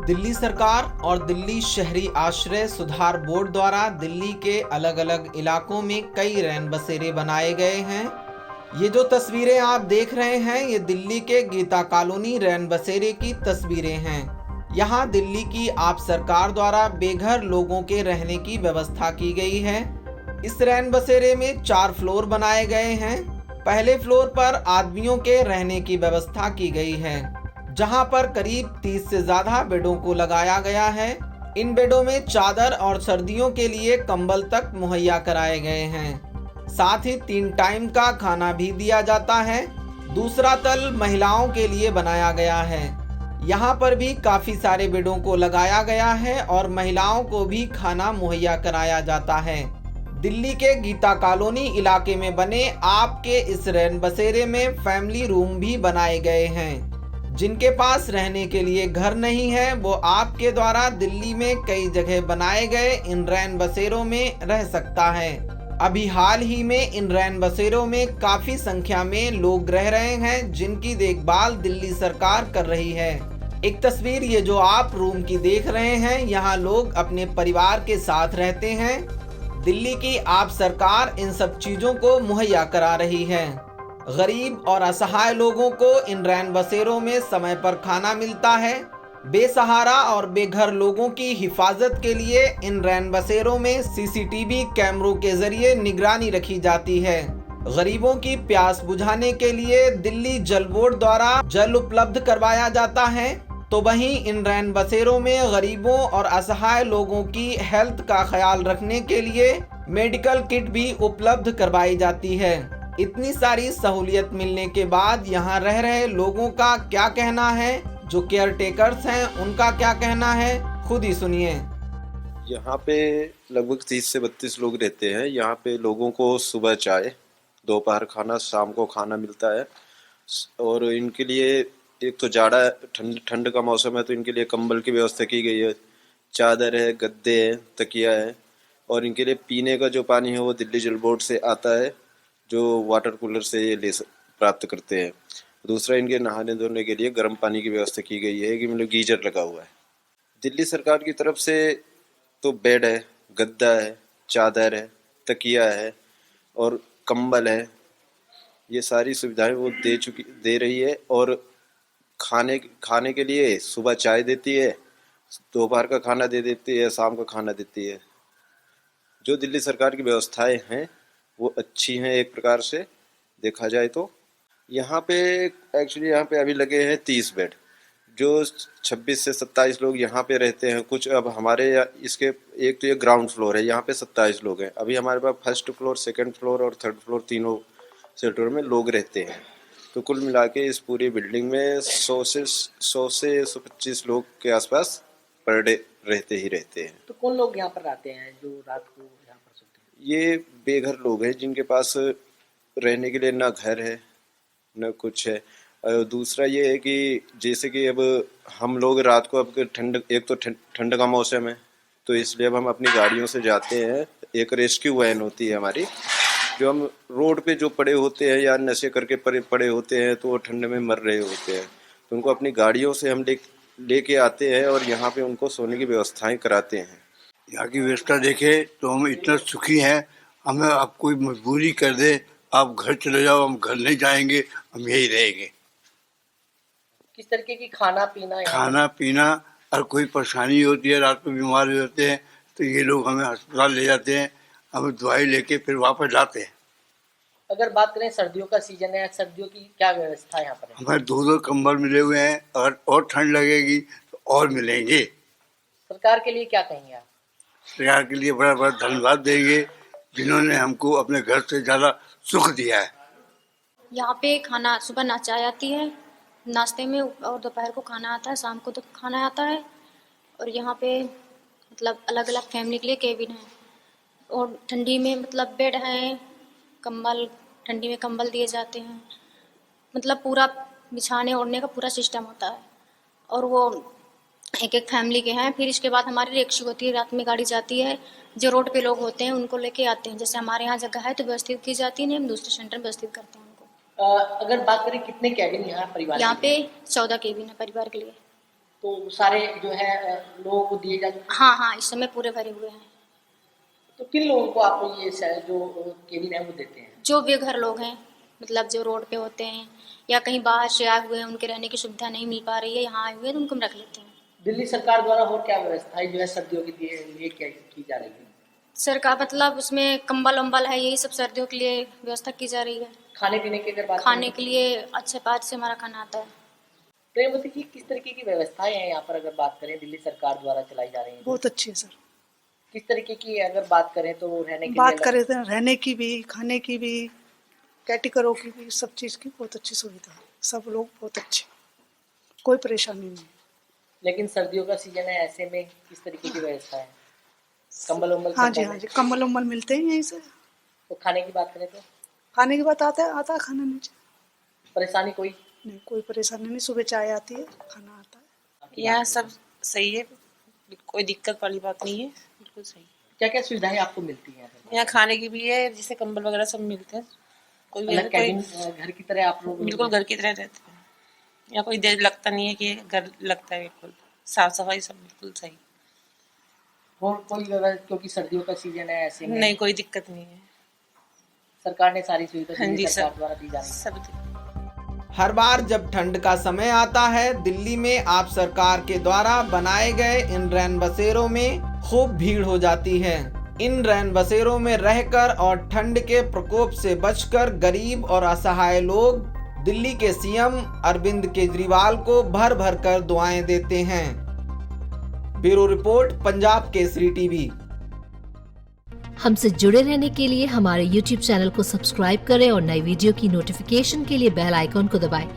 दिल्ली सरकार और दिल्ली शहरी आश्रय सुधार बोर्ड द्वारा दिल्ली के अलग अलग इलाकों में कई रैन बसेरे बनाए गए हैं। ये जो तस्वीरें आप देख रहे हैं ये दिल्ली के गीता कॉलोनी रैन बसेरे की तस्वीरें हैं। यहाँ दिल्ली की आप सरकार द्वारा बेघर लोगों के रहने की व्यवस्था की गई है। इस रैन बसेरे में 4 फ्लोर बनाए गए हैं। पहले फ्लोर पर आदमियों के रहने की व्यवस्था की गई है, जहां पर करीब 30 से ज्यादा बेडों को लगाया गया है। इन बेडों में चादर और सर्दियों के लिए कंबल तक मुहैया कराए गए हैं। साथ ही 3 टाइम का खाना भी दिया जाता है। दूसरा तल महिलाओं के लिए बनाया गया है। यहाँ पर भी काफी सारे बेडों को लगाया गया है और महिलाओं को भी खाना मुहैया कराया जाता है। दिल्ली के गीता कॉलोनी इलाके में बने आपके इस रैन बसेरे में फैमिली रूम भी बनाए गए हैं। जिनके पास रहने के लिए घर नहीं है वो आपके द्वारा दिल्ली में कई जगह बनाए गए इन रैन बसेरों में रह सकता है। अभी हाल ही में इन रैन बसेरों में काफी संख्या में लोग रह रहे हैं, जिनकी देखभाल दिल्ली सरकार कर रही है। एक तस्वीर ये जो आप रूम की देख रहे हैं, यहाँ लोग अपने परिवार के साथ रहते हैं। दिल्ली की आप सरकार इन सब चीजों को मुहैया करा रही है। गरीब और असहाय लोगों को इन रैन बसेरों में समय पर खाना मिलता है। बेसहारा और बेघर लोगों की हिफाजत के लिए इन रैन बसेरों में सीसीटीवी कैमरों के जरिए निगरानी रखी जाती है। गरीबों की प्यास बुझाने के लिए दिल्ली जल बोर्ड द्वारा जल उपलब्ध करवाया जाता है, तो वहीं इन रैन बसेरों में गरीबों और असहाय लोगों की हेल्थ का ख्याल रखने के लिए मेडिकल किट भी उपलब्ध करवाई जाती है। इतनी सारी सहूलियत मिलने के बाद यहाँ रह रहे लोगों का क्या कहना है, जो केयर टेकर्स हैं उनका क्या कहना है, खुद ही सुनिए। यहाँ पे लगभग 30 से 32 लोग रहते हैं। यहाँ पे लोगों को सुबह चाय, दोपहर खाना, शाम को खाना मिलता है। और इनके लिए एक तो जाड़ा ठंड का मौसम है तो इनके लिए कंबल की व्यवस्था की गई है, चादर है, गद्दे हैं, तकिया है। और इनके लिए पीने का जो पानी है वो दिल्ली जल बोर्ड से आता है, जो वाटर कूलर से ये प्राप्त करते हैं। दूसरा, इनके नहाने धोने के लिए गर्म पानी की व्यवस्था की गई है कि मतलब गीजर लगा हुआ है। दिल्ली सरकार की तरफ से तो बेड है, गद्दा है, चादर है, तकिया है और कंबल है। ये सारी सुविधाएं वो दे रही है। और खाने के लिए सुबह चाय देती है, दोपहर का खाना दे देती है, शाम का खाना देती है। जो दिल्ली सरकार की व्यवस्थाएं हैं वो अच्छी हैं एक प्रकार से देखा जाए तो। यहाँ पे यहाँ पे अभी लगे हैं 30 बेड, जो 26 से 27 लोग यहाँ पे रहते हैं। कुछ अब हमारे इसके एक तो ये ग्राउंड फ्लोर है, यहाँ पे 27 लोग हैं। अभी हमारे पास फर्स्ट फ्लोर, सेकंड फ्लोर और थर्ड फ्लोर तीनों सेक्टर में लोग रहते हैं। तो कुल मिला के इस पूरी बिल्डिंग में 100 से 125 लोग के आसपास पर डे रहते ही रहते हैं। तो कौन लोग यहाँ पर रहते हैं जो रात को यहाँ पर सोते हैं? ये बेघर लोग हैं जिनके पास रहने के लिए ना घर है न कुछ है। दूसरा ये है कि जैसे कि अब हम लोग रात को, अब एक तो ठंड का मौसम है तो इसलिए अब हम अपनी गाड़ियों से जाते हैं। एक रेस्क्यू वैन होती है हमारी, जो हम रोड पे जो पड़े होते हैं या नशे करके पड़े होते हैं तो वो ठंड में मर रहे होते हैं, तो उनको अपनी गाड़ियों से हम लेके आते हैं और यहाँ पे उनको सोने की व्यवस्थाएं कराते हैं। यहाँ की व्यवस्था देखे तो हम इतना सुखी हैं। हमें अब कोई मजबूरी कर दे आप घर चले जाओ, हम घर नहीं जाएंगे, हम यही रहेंगे। किस तरीके की खाना पीना और कोई परेशानी होती है, रात को बीमार हो जाते हैं तो ये लोग हमें अस्पताल ले जाते हैं, हम दवाई लेके फिर वापस जाते हैं। अगर बात करें सर्दियों का सीजन है, सर्दियों की क्या व्यवस्था यहाँ पर है? हमें 2 कंबल मिले हुए हैं, अगर और ठंड लगेगी तो और मिलेंगे। सरकार के लिए क्या कहेंगे आप? सरकार के लिए बड़ा बड़ा धन्यवाद देंगे, जिन्होंने हमको अपने घर से ज़्यादा सुख दिया है। यहाँ पे खाना सुबह चाय आती है नाश्ते में, और दोपहर को खाना आता है, शाम को तो खाना आता है। और यहाँ पे मतलब अलग अलग फैमिली के लिए केबिन है, और ठंडी में मतलब बेड है, ठंडी में कंबल दिए जाते हैं। मतलब पूरा बिछाने ओढ़ने का पूरा सिस्टम होता है। और वो एक एक फैमिली के हैं। फिर इसके बाद हमारी रिक्शा होती है, रात में गाड़ी जाती है, जो रोड पे लोग होते हैं उनको लेके आते हैं। जैसे हमारे यहाँ जगह है तो व्यवस्थित की जाती है, नहीं हम दूसरे सेंटर में व्यवस्थित करते हैं उनको। अगर बात करें कितने कैबिन यहाँ परिवार? यहाँ पे 14 केबिन है परिवार के लिए। तो सारे जो है लोगों को दिए जा चुके हैं। हाँ, इस समय पूरे भरे हुए हैं। तो किन लोगों को आप ये जो केबिन है वो देते हैं? जो बेघर लोग हैं, मतलब जो रोड पे होते हैं या कहीं बाहर से आए हुए हैं, उनके रहने की सुविधा नहीं मिल पा रही है, यहाँ आए हुए हैं तो उनको हम रख लेते हैं। दिल्ली सरकार द्वारा और क्या व्यवस्थाएं जो है सर्दियों के लिए क्या की जा रही है? सरकार मतलब उसमें कंबल वम्बल है, यही सब सर्दियों के लिए व्यवस्था की जा रही है। खाने पीने की अगर बात खाने के लिए अच्छे पास से हमारा खाना आता है। प्रेमवती जी, किस तरीके की व्यवस्थाएं हैं यहाँ पर अगर बात करें दिल्ली सरकार द्वारा चलाई जा रही है? बहुत अच्छी है सर। किस तरीके की अगर बात करें तो रहने के बात लिए करें तो रहने की भी, खाने की भी, कैटेगरों की भी, सब चीज़ की बहुत अच्छी सुविधा है। सब लोग बहुत अच्छे, कोई परेशानी नहीं। लेकिन सर्दियों का सीजन है, ऐसे में किस तरीके की व्यवस्था है? कंबल वम्बल हाँ जी, कंबल वम्बल मिलते हैं यहीं से। तो खाने की बात करें तो खाने की बात आता है खाना नीचे, परेशानी कोई नहीं कोई परेशानी नहीं। सुबह चाय आती है, खाना आता है। यहाँ सब सही है, कोई दिक्कत वाली बात नहीं है, बिल्कुल सही। क्या क्या सुविधाएं आपको मिलती हैं यहाँ खाने की भी है, जैसे कंबल वगैरह सब मिलते हैं। कोई मतलब कैबिन घर की तरह आप लोग? बिल्कुल घर की तरह रहते हैं। यहाँ कोई देर लगता नहीं है कि घर लगता है, बिल्कुल साफ सफाई सब बिल्कुल सही। और कोई व्यवस्था, क्योंकि सर्दियों का सीजन है, ऐसे में नहीं कोई दिक्कत नहीं है। सरकार ने सारी सुविधा हाँ जी, सरकार सब द्वारा दी जा रही है। सब हर बार जब ठंड का समय आता है, दिल्ली में आप सरकार के द्वारा बनाए गए इन रैन बसेरों में खूब भीड़ हो जाती है। इन रैन बसेरों में रहकर और ठंड के प्रकोप से बचकर गरीब और असहाय लोग दिल्ली के सीएम अरविंद केजरीवाल को भर भर कर दुआएं देते हैं। Bureau report, Punjab Kesari TV. हमसे जुड़े रहने के लिए हमारे YouTube चैनल को सब्सक्राइब करें और नई वीडियो की नोटिफिकेशन के लिए बेल आइकॉन को दबाएं।